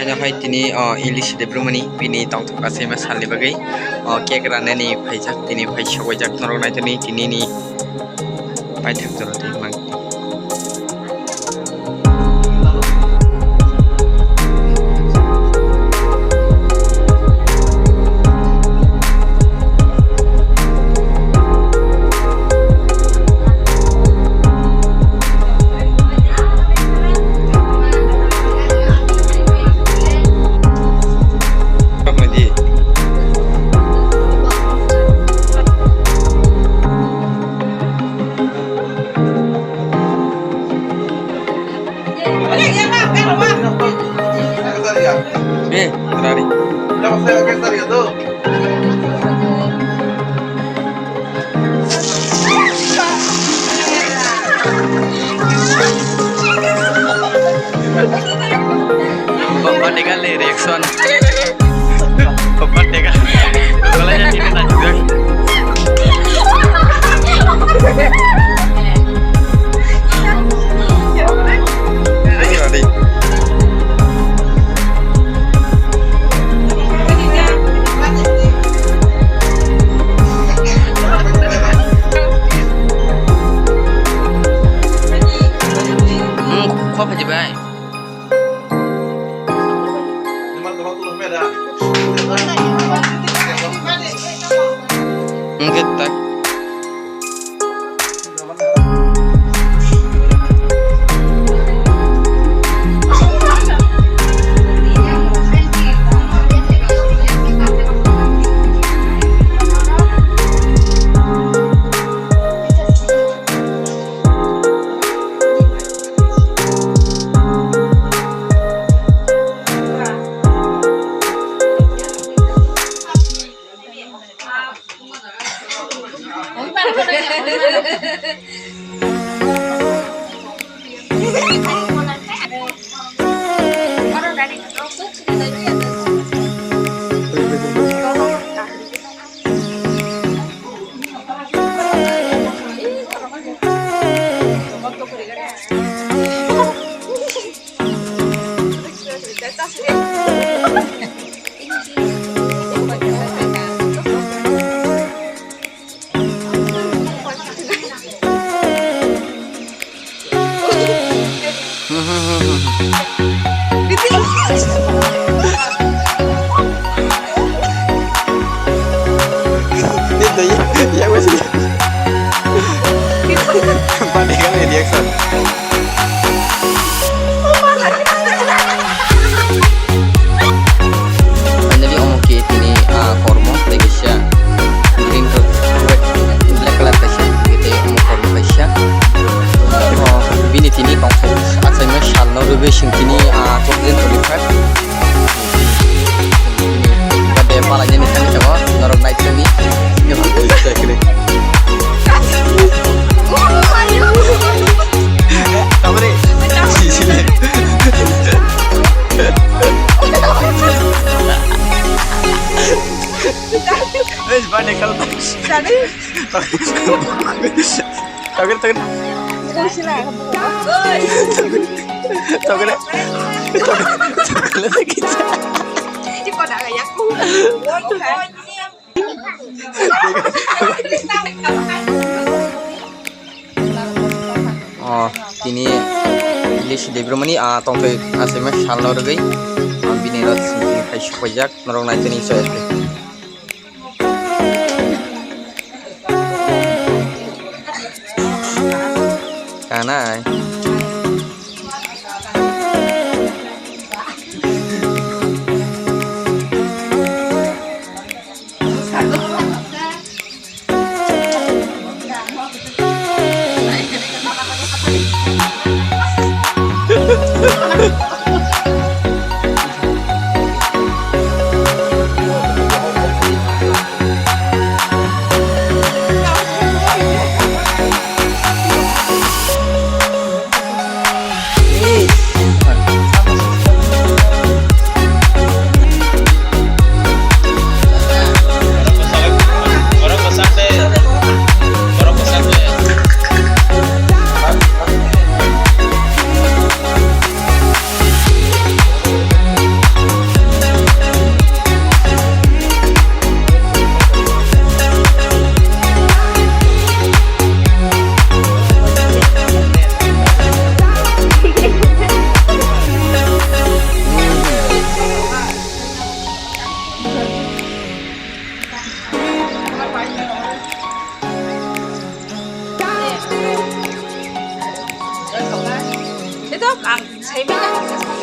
Kanya hai tini English de brumani bini tong thok ase ma sali bagai cake rane ni phaijak tini phai shogojak norok nai tini ni pai thak joro ti mang Terari. Bapak dengan reaction. Bapak dengan kalau jadi kita juga. Kok aja bay? Mungkin tak. Ya gue sih. Panik kan ya Jackson. Jadi omong kit ini kormo legisya. Green to black color pesya gitu ya omong kormo pesya. Bini tini kongso asalnya shalno rube singkini chocolate tolipet. Pada malahnya nih kan coba norok naik sini. Oh, ini English de brumani tongkai asema shalno rgai bini rat sini kai shojak norong nai tini so este kana 막 재미난